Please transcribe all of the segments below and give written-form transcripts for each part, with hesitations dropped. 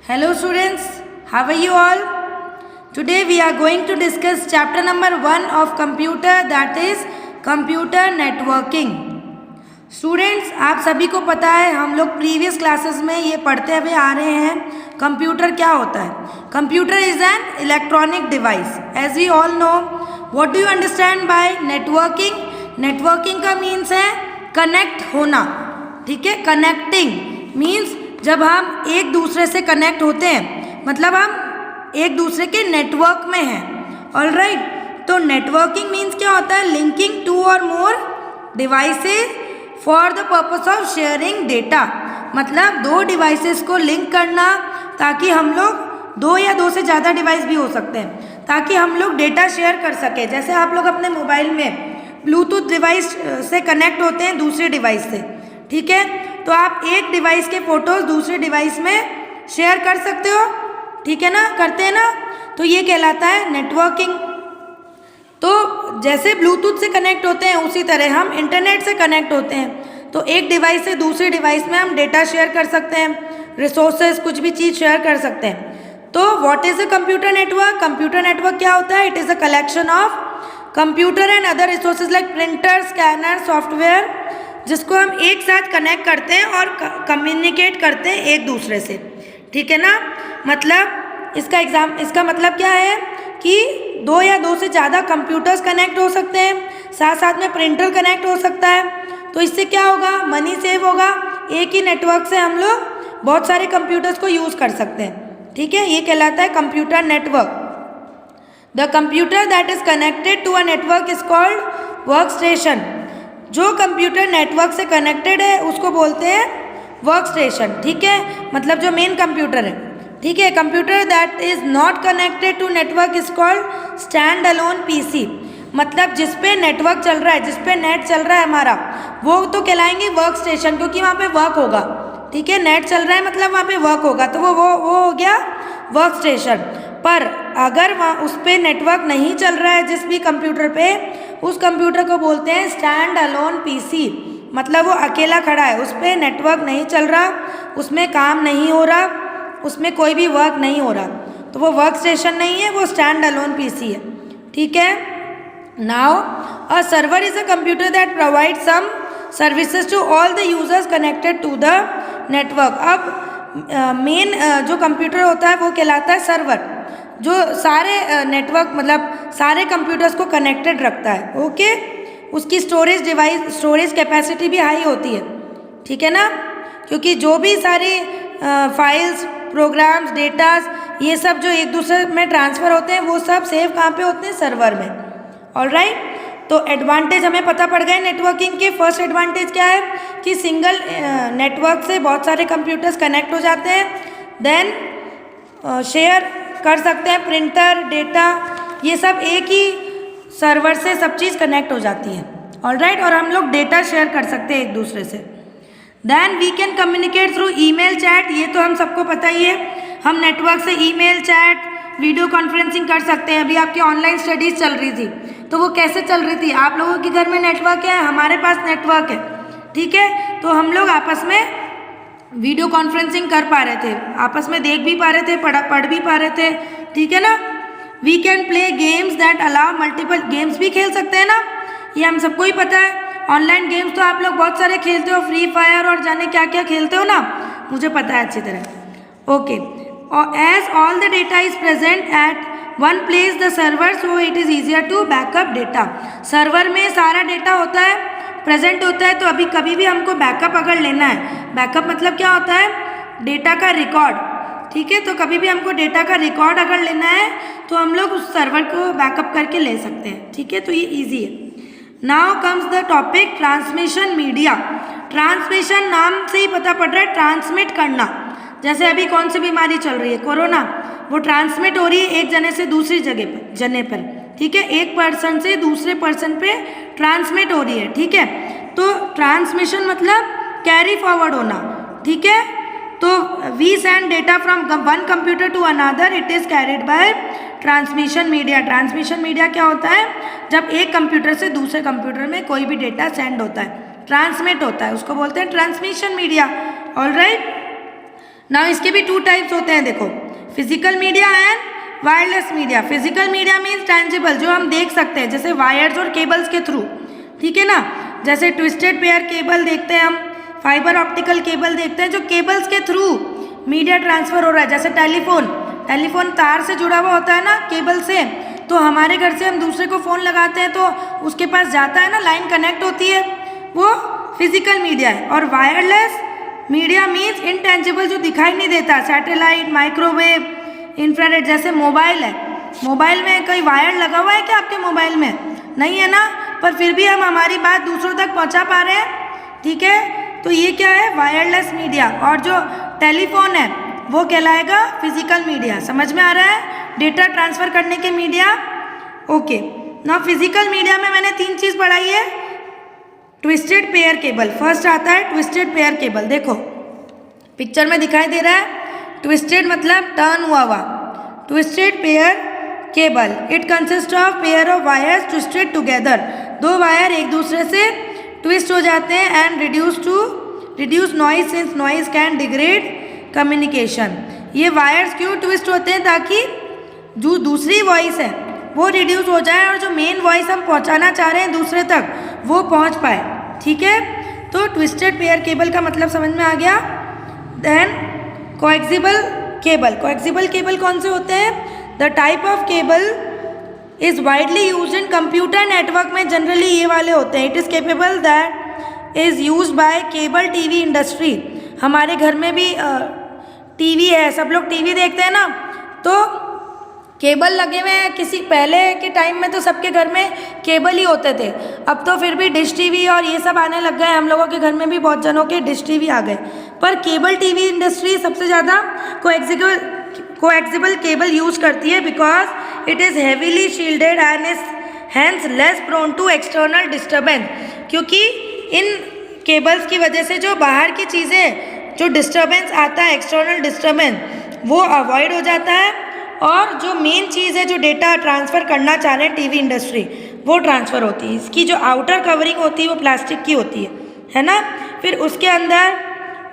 Hello students, how are you all? Today we are going to discuss chapter number 1 of computer, that is computer networking. Students, आप सभी को पता है, हम लोग प्रीवियस क्लासेस में ये पढ़ते हुए आ रहे हैं कंप्यूटर क्या होता है. Computer is an electronic device. As we all know, what do you understand by networking? Networking का मीन्स है कनेक्ट होना. ठीक है, कनेक्टिंग मीन्स जब हम एक दूसरे से कनेक्ट होते हैं, मतलब हम एक दूसरे के नेटवर्क में हैं. ऑलराइट, तो नेटवर्किंग मीन्स क्या होता है? लिंकिंग टू और more devices for the purpose of sharing data. मतलब दो डिवाइसेस को लिंक करना ताकि हम लोग दो या दो से ज़्यादा डिवाइस भी हो सकते हैं, ताकि हम लोग डेटा शेयर कर सकें. जैसे आप लोग अपने मोबाइल में ब्लूटूथ डिवाइस से कनेक्ट होते हैं दूसरे डिवाइस से. ठीक है, तो आप एक डिवाइस के फ़ोटोज़ दूसरे डिवाइस में शेयर कर सकते हो. ठीक है ना, करते हैं ना, तो ये कहलाता है नेटवर्किंग. तो जैसे ब्लूटूथ से कनेक्ट होते हैं उसी तरह हम इंटरनेट से कनेक्ट होते हैं. तो एक डिवाइस से दूसरे डिवाइस में हम डेटा शेयर कर सकते हैं, रिसोर्सेज, कुछ भी चीज़ शेयर कर सकते हैं. तो what is a computer network? Computer network क्या होता है? It is a collection of computer and other resources like printer, scanner, software, जिसको हम एक साथ कनेक्ट करते हैं और कम्युनिकेट करते हैं एक दूसरे से. ठीक है ना, मतलब इसका मतलब क्या है कि दो या दो से ज़्यादा कंप्यूटर्स कनेक्ट हो सकते हैं, साथ साथ में प्रिंटर कनेक्ट हो सकता है. तो इससे क्या होगा? मनी सेव होगा. एक ही नेटवर्क से हम लोग बहुत सारे कंप्यूटर्स को यूज़ कर सकते हैं. ठीक है, ये कहलाता है computer network. The computer that is connected to a network is called workstation. जो कंप्यूटर नेटवर्क से कनेक्टेड है उसको बोलते हैं वर्क स्टेशन. ठीक है, मतलब जो मेन कंप्यूटर है. ठीक है, computer that is not connected to network is called standalone PC. मतलब जिस पे नेटवर्क चल रहा है, जिस पे नेट चल रहा है हमारा, वो तो कहलाएंगे वर्क स्टेशन, क्योंकि वहाँ पे वर्क होगा. ठीक है, नेट चल रहा है मतलब वहाँ पे वर्क होगा, तो वो हो गया वर्क स्टेशन. पर अगर वहाँ उस पर नेटवर्क नहीं चल रहा है जिस भी कंप्यूटर पे, उस कंप्यूटर को बोलते हैं स्टैंड अलोन पीसी. मतलब वो अकेला खड़ा है, उस पर नेटवर्क नहीं चल रहा, उसमें काम नहीं हो रहा, उसमें कोई भी वर्क नहीं हो रहा, तो वो वर्क स्टेशन नहीं है, वो स्टैंड अलोन पीसी है. ठीक है. Now a server is a computer that provide some services to all the users connected to the network. अब मेन जो कंप्यूटर होता है वो कहलाता है सर्वर, जो सारे नेटवर्क मतलब सारे कंप्यूटर्स को कनेक्टेड रखता है. ओके, उसकी स्टोरेज कैपेसिटी भी हाई होती है. ठीक है ना, क्योंकि जो भी सारी फाइल्स, प्रोग्राम्स, डेटास, ये सब जो एक दूसरे में ट्रांसफ़र होते हैं वो सब सेव कहाँ पे होते हैं? सर्वर में. ऑलराइट, तो एडवांटेज हमें पता पड़ गए नेटवर्किंग के. फर्स्ट एडवांटेज क्या है कि सिंगल नेटवर्क से बहुत सारे कंप्यूटर्स कनेक्ट हो जाते हैं. देन शेयर कर सकते हैं प्रिंटर, डेटा, ये सब एक ही सर्वर से सब चीज़ कनेक्ट हो जाती है. ऑलराइट, और हम लोग डेटा शेयर कर सकते हैं एक दूसरे से. Then we can communicate through email, chat. ये तो हम सबको पता ही है, हम नेटवर्क से ईमेल, चैट, वीडियो कॉन्फ्रेंसिंग कर सकते हैं. अभी आपकी ऑनलाइन स्टडीज़ चल रही थी, तो वो कैसे चल रही थी? आप लोगों के घर में नेटवर्क है, हमारे पास नेटवर्क है. ठीक है, तो हम लोग आपस में वीडियो कॉन्फ्रेंसिंग कर पा रहे थे, आपस में देख भी पा रहे थे, पढ़ भी पा रहे थे. ठीक है ना. We can play games that allow multiple. Games भी खेल सकते हैं ना, ये हम सबको ही पता है. ऑनलाइन गेम्स तो आप लोग बहुत सारे खेलते हो, फ्री फायर और जाने क्या क्या खेलते हो ना, मुझे पता है अच्छी तरह. ओके, और as all the data is present at one place the server, so it is easier to backup data. Server में सारा डेटा होता है, प्रेजेंट होता है, तो अभी कभी भी हमको बैकअप अगर लेना है, बैकअप मतलब क्या होता है? डेटा का रिकॉर्ड. ठीक है, तो कभी भी हमको डेटा का रिकॉर्ड अगर लेना है तो हम लोग उस सर्वर को बैकअप करके ले सकते हैं. ठीक है, तो ये ईजी है. Now comes the topic transmission media. Transmission नाम से ही पता पड़ रहा है, ट्रांसमिट करना. जैसे अभी कौन सी बीमारी चल रही है? कोरोना. वो ट्रांसमिट हो रही है एक जने से दूसरी जने पर. ठीक है, एक पर्सन से दूसरे पर्सन पे ट्रांसमिट हो रही है. ठीक है, तो ट्रांसमिशन मतलब कैरी फॉरवर्ड होना. ठीक है, तो we send data from one computer to another, it is carried by transmission media. Transmission media क्या होता है? जब एक कंप्यूटर से दूसरे कंप्यूटर में कोई भी डेटा सेंड होता है, ट्रांसमिट होता है, उसको बोलते हैं ट्रांसमिशन मीडिया. ऑलराइट, नाउ इसके भी 2 टाइप्स होते हैं, देखो, physical media and wireless media. Physical media means tangible, जो हम देख सकते हैं, जैसे वायर्स और केबल्स के थ्रू, ठीक है ना, जैसे ट्विस्टेड पेयर केबल देखते हैं हम, फाइबर ऑप्टिकल केबल देखते हैं, जो केबल्स के थ्रू मीडिया ट्रांसफर हो रहा है। जैसे टेलीफोन तार से जुड़ा हुआ होता है ना, केबल से, तो हमारे घर से हम दूसरे को फ़ोन लगाते हैं तो उसके पास जाता है ना, लाइन कनेक्ट होती है, वो फिजिकल मीडिया है। और वायरलेस मीडिया मीन्स इनटेंजिबल, जो दिखाई नहीं देता, सैटेलाइट, माइक्रोवेव, इंफ्रारेड। जैसे मोबाइल है, मोबाइल में कोई वायर लगा हुआ है क्या आपके मोबाइल में? नहीं है ना, पर फिर भी हम हमारी बात दूसरों तक पहुंचा पा रहे हैं, ठीक है, तो ये क्या है? Wireless media. और जो टेलीफोन है वो कहलाएगा फिजिकल मीडिया। समझ में आ रहा है? डेटा ट्रांसफ़र करने के मीडिया। ओके, ना फिजिकल मीडिया में मैंने 3 चीज़ पढ़ाई है। ट्विस्टेड पेयर केबल, फर्स्ट आता है ट्विस्टेड पेयर केबल। देखो पिक्चर में दिखाई दे रहा है, ट्विस्टेड मतलब टर्न हुआ। Twisted pair cable, it consist of pair of wires twisted together. 2 wire एक दूसरे से ट्विस्ट हो जाते हैं and reduce noise since noise can degrade communication. ये वायर्स क्यों ट्विस्ट होते हैं? ताकि जो दूसरी वॉइस है वो रिड्यूस हो जाए और जो मेन वॉइस हम पहुंचाना चाह रहे हैं दूसरे तक, वो पहुंच पाए, ठीक है। तो ट्विस्टेड पेयर केबल का मतलब समझ में आ गया। देन कोएक्सिबल केबल कौन से होते हैं? The type of cable is widely use in computer network में जनरली ये वाले होते हैं। It is capable that is use by cable TV industry. हमारे घर में भी टीवी है, सब लोग टीवी देखते हैं ना, तो केबल लगे हुए हैं। किसी पहले के टाइम में तो सबके घर में केबल ही होते थे, अब तो फिर भी डिश टीवी और ये सब आने लग गए। हम लोगों के घर में भी बहुत जनों के डिश टीवी आ गए, पर केबल टीवी इंडस्ट्री सबसे ज़्यादा कोएक्सिबल केबल यूज करती है because it is heavily shielded and is hence less prone to external disturbance. क्योंकि इन केबल्स की वजह से जो बाहर की चीज़ें, जो डिस्टर्बेंस आता है, एक्सटर्नल डिस्टर्बेंस, वो अवॉइड हो जाता है और जो मेन चीज़ है, जो डेटा ट्रांसफ़र करना चाह रहे हैं टीवी इंडस्ट्री, वो ट्रांसफ़र होती है। इसकी जो आउटर कवरिंग होती है वो प्लास्टिक की होती है ना। फिर उसके अंदर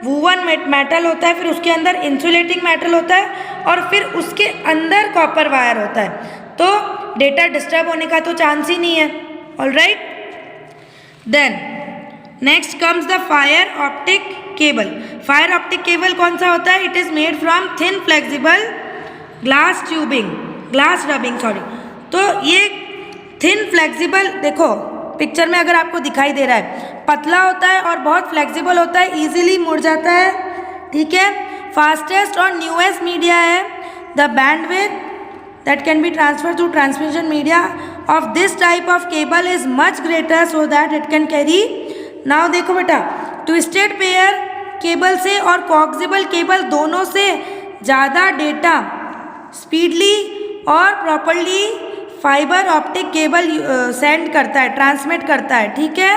वूवन मेटल होता है, फिर उसके अंदर इंसुलेटिंग मेटल होता है और फिर उसके अंदर कॉपर वायर होता है, तो डेटा डिस्टर्ब होने का तो चांस ही नहीं है। Alright, then next comes the fibre optic cable. Fibre optic cable कौन सा होता है? It is made from thin flexible glass rubbing, तो ये थिन फ्लेक्सिबल, देखो पिक्चर में अगर आपको दिखाई दे रहा है, पतला होता है और बहुत फ्लेक्सिबल होता है, इजीली मुड़ जाता है, ठीक है। फास्टेस्ट और न्यूएस्ट मीडिया है। The bandwidth that can be transferred through transmission media of this type of cable is much greater so that it can carry। now देखो बेटा, ट्विस्टेड पेयर केबल से और कोएक्सिबल केबल दोनों से ज़्यादा डेटा स्पीडली और properly fibre optic cable send करता है, ट्रांसमिट करता है, ठीक है।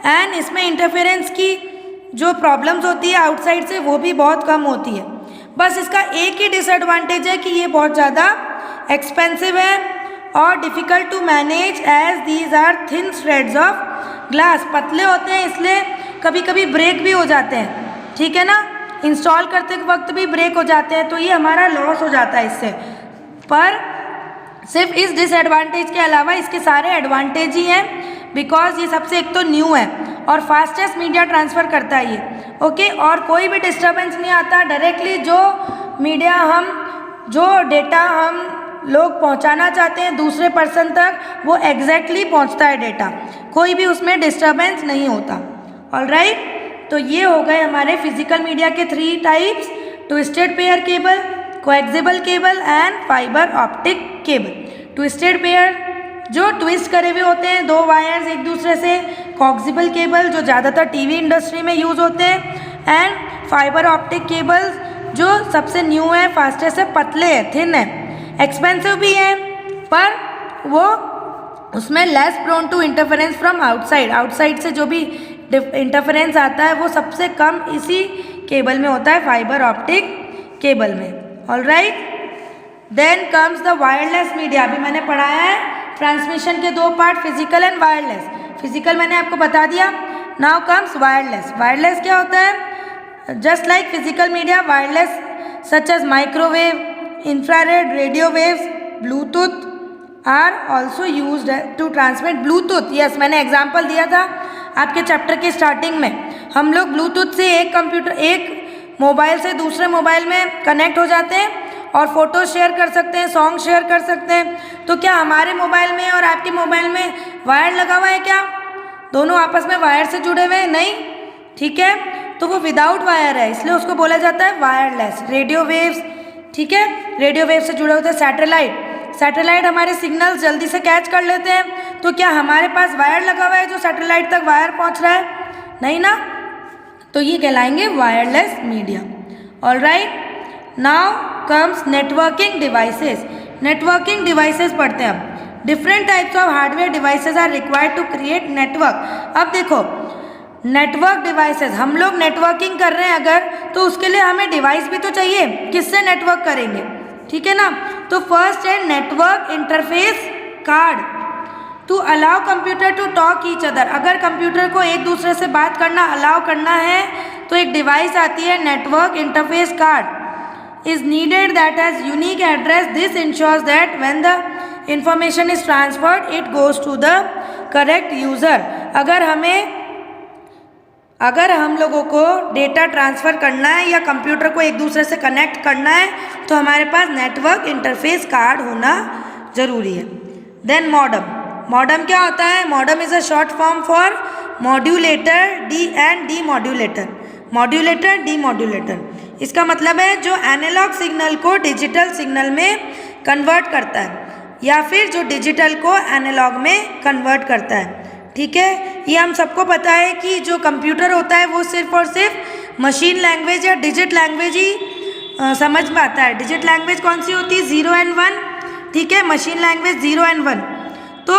एंड इसमें इंटरफेरेंस की जो प्रॉब्लम्स होती है आउटसाइड से, वो भी बहुत कम होती है। बस इसका एक ही डिसएडवांटेज है कि ये बहुत ज़्यादा एक्सपेंसिव है और difficult to manage as these are thin threads of glass. पतले होते हैं इसलिए कभी कभी ब्रेक भी हो जाते हैं, ठीक है ना, इंस्टॉल करते वक्त भी ब्रेक हो जाते हैं, तो ये हमारा लॉस हो जाता है इससे। पर सिर्फ इस डिसएडवांटेज के अलावा इसके सारे एडवांटेज ही हैं, बिकॉज ये सबसे एक तो न्यू है और फास्टेस्ट मीडिया ट्रांसफ़र करता है ये, ओके। और कोई भी डिस्टर्बेंस नहीं आता, डायरेक्टली जो डेटा हम लोग पहुंचाना चाहते हैं दूसरे पर्सन तक, वो एग्जैक्टली पहुंचता है डेटा, कोई भी उसमें डिस्टर्बेंस नहीं होता। ऑलराइट, तो ये हो गए हमारे फिजिकल मीडिया के 3 types: twisted pair cable, coaxial cable and fibre optic cable. Twisted pair जो ट्विस्ट करे हुए होते हैं 2 वायर्स एक दूसरे से, कोएक्सिबल केबल जो ज़्यादातर टीवी इंडस्ट्री में यूज़ होते हैं, एंड फाइबर ऑप्टिक केबल्स जो सबसे न्यू है, फास्टेस्ट है, पतले हैं, थिन है, एक्सपेंसिव भी है, पर वो उसमें less prone to interference from outside से जो भी इंटरफेरेंस आता है वो सबसे कम इसी केबल में होता है, फाइबर ऑप्टिक केबल में। Alright, then comes the wireless media. अभी मैंने पढ़ाया है ट्रांसमिशन के 2 part, physical and wireless. Physical मैंने आपको बता दिया, नाउ कम्स वायरलेस। वायरलेस क्या होता है? just like physical media, wireless such as microwave, infrared, radio waves, Bluetooth are also used to transmit. Bluetooth, yes, मैंने एग्जाम्पल दिया था आपके चैप्टर के स्टार्टिंग में. हम लोग ब्लूटूथ से एक मोबाइल से दूसरे मोबाइल में कनेक्ट हो जाते हैं और फोटो शेयर कर सकते हैं, सॉन्ग शेयर कर सकते हैं. तो क्या हमारे मोबाइल में और आपके मोबाइल में वायर लगा हुआ है क्या? दोनों आपस में वायर से जुड़े हुए हैं? नहीं. ठीक है, तो वो विदाउट वायर है, इसलिए उसको बोला जाता है वायरलेस. रेडियो वेव्स, ठीक है, रेडियो वेव से जुड़े होते हैं. सैटेलाइट हमारे सिग्नल्स जल्दी से कैच कर लेते हैं. तो क्या हमारे पास वायर लगा हुआ है जो सैटेलाइट तक वायर पहुंच रहा है? नहीं ना. तो ये कहलाएंगे wireless media. Alright, now comes networking devices. Networking devices पढ़ते हैं हम. Different types of hardware devices are required to create network. अब देखो, नेटवर्क डिवाइसेस, हम लोग नेटवर्किंग कर रहे हैं अगर, तो उसके लिए हमें डिवाइस भी तो चाहिए. किससे नेटवर्क करेंगे? ठीक है ना. तो फर्स्ट है network interface card to allow computer to talk each other. अगर कंप्यूटर को एक दूसरे से बात करना अलाउ करना है तो एक डिवाइस आती है network interface card is needed that has unique address. This ensures that when the information is transferred it goes to the correct user. अगर हम लोगों को डेटा ट्रांसफ़र करना है या कंप्यूटर को एक दूसरे से कनेक्ट करना है तो हमारे पास नेटवर्क इंटरफेस कार्ड होना ज़रूरी है. देन मॉडम क्या होता है? Modem is a short form for modulator, demodulator. इसका मतलब है जो एनालॉग सिग्नल को डिजिटल सिग्नल में कन्वर्ट करता है या फिर जो डिजिटल को एनालॉग में कन्वर्ट करता है. ठीक है, ये हम सबको पता है कि जो कंप्यूटर होता है वो सिर्फ और सिर्फ मशीन लैंग्वेज या डिजिट लैंग्वेज ही समझ में आता है. डिजिट लैंग्वेज कौन सी होती है? 0 and 1. ठीक है, मशीन लैंग्वेज 0 and 1. तो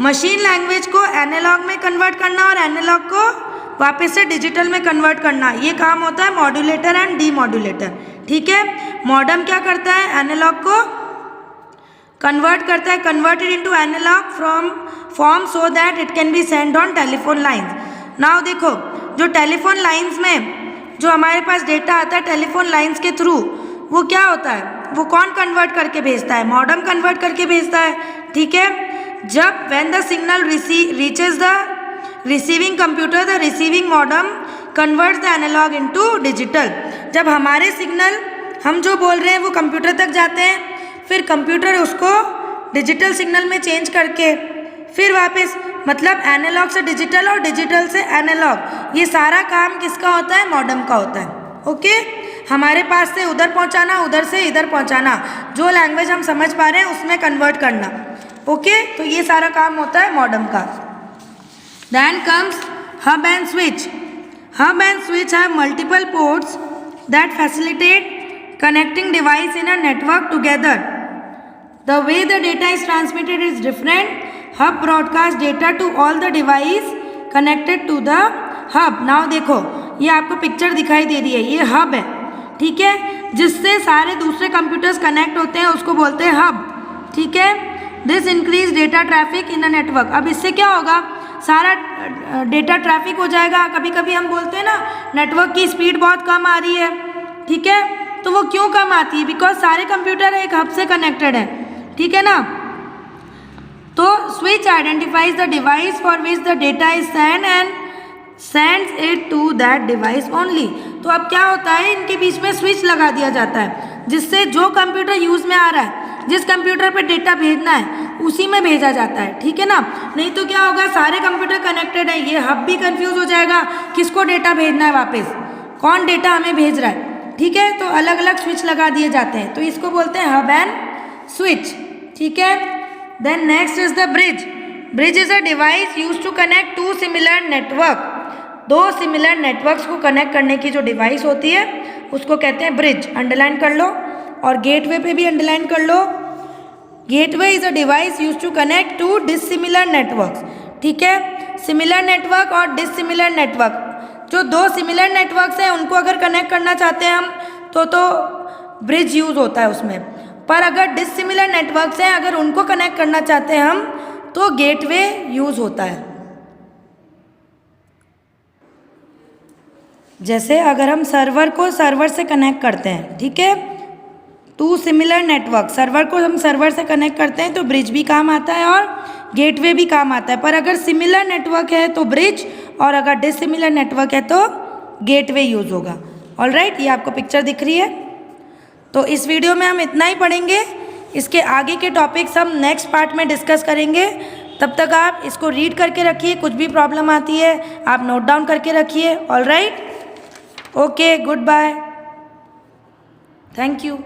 मशीन लैंग्वेज को एनालॉग में कन्वर्ट करना और एनालॉग को वापस से डिजिटल में कन्वर्ट करना, ये काम होता है मॉड्यूलेटर एंड डीमॉड्यूलेटर. ठीक है, मॉडम क्या करता है? एनालॉग को कन्वर्ट करता है, converted into analogue from form so that it can be send on telephone lines. Now देखो, जो टेलीफोन लाइन्स में जो हमारे पास डेटा आता है टेलीफोन लाइन्स के थ्रू, वो क्या होता है? वो कौन कन्वर्ट करके भेजता है? मॉडम कन्वर्ट करके भेजता है. ठीक है, जब when the signal reaches the receiving computer the receiving modem converts the analogue into digital. जब हमारे सिग्नल हम जो बोल रहे हैं वो कंप्यूटर तक जाते हैं, फिर कंप्यूटर उसको डिजिटल सिग्नल में चेंज करके फिर वापस, मतलब एनालॉग से डिजिटल और डिजिटल से एनालॉग, ये सारा काम किसका होता है? मॉडम का होता है. ओके, हमारे पास से उधर पहुंचाना, उधर से इधर पहुंचाना, जो लैंग्वेज हम समझ पा रहे हैं उसमें कन्वर्ट करना. ओके, तो ये सारा काम होता है मॉडम का. Then comes hub and switch. Hub and switch have multiple ports that facilitate connecting device in a network together. The way the data is transmitted is different. Hub broadcast data to all the device connected to the hub. Now देखो, ये आपको picture दिखाई दे रही है, ये hub है. ठीक है, जिससे सारे दूसरे कंप्यूटर्स कनेक्ट होते हैं उसको बोलते हैं हब. ठीक है, this increase data traffic in a network. अब इससे क्या होगा? सारा डेटा ट्रैफिक हो जाएगा. कभी कभी हम बोलते हैं ना नेटवर्क की स्पीड बहुत कम आ रही है. ठीक है, तो वो क्यों कम आती है? बिकॉज सारे कंप्यूटर एक हब से कनेक्टेड है. ठीक है ना. तो switch identifies the device for which the data is send and sends it to that device only. तो अब क्या होता है, इनके बीच में स्विच लगा दिया जाता है जिससे जो कंप्यूटर यूज में आ रहा है, जिस कंप्यूटर पे डेटा भेजना है उसी में भेजा जाता है. ठीक है ना. नहीं तो क्या होगा, सारे कंप्यूटर कनेक्टेड है, ये हब भी कंफ्यूज हो जाएगा किसको डेटा भेजना है, वापस कौन डेटा हमें भेज रहा है. ठीक है, तो अलग अलग स्विच लगा दिए जाते हैं, तो इसको बोलते हैं हब एंड स्विच. ठीक है. Then next is the bridge. Bridge is a device use to connect to similar network. दो सिमिलर नेटवर्क्स को कनेक्ट करने की जो डिवाइस होती है उसको कहते हैं ब्रिज. अंडरलाइन कर लो, और गेटवे पे भी अंडरलाइन कर लो. Gateway is a device use to connect to dissimilar networks. ठीक है, सिमिलर नेटवर्क और डिसिमिलर नेटवर्क, जो दो सिमिलर नेटवर्क्स हैं उनको अगर कनेक्ट करना चाहते हैं हम तो ब्रिज यूज होता है उसमें. पर अगर डिसिमिलर नेटवर्क्स हैं, अगर उनको कनेक्ट करना चाहते हैं हम तो गेटवे यूज होता है. जैसे अगर हम सर्वर को सर्वर से कनेक्ट करते हैं, ठीक है, टू सिमिलर नेटवर्क, सर्वर को हम सर्वर से कनेक्ट करते हैं तो ब्रिज भी काम आता है और गेटवे भी काम आता है। पर अगर सिमिलर नेटवर्क है तो ब्रिज, और अगर डिसिमिलर नेटवर्क है तो गेटवे यूज़ होगा। ऑलराइट, ये आपको पिक्चर दिख रही है। तो इस वीडियो में हम इतना ही पढ़ेंगे, इसके आगे के टॉपिक्स हम नेक्स्ट पार्ट में डिस्कस करेंगे। तब तक आप इसको रीड करके रखिए, कुछ भी प्रॉब्लम आती है आप नोट डाउन करके रखिए। Alright, okay, goodbye, thank you.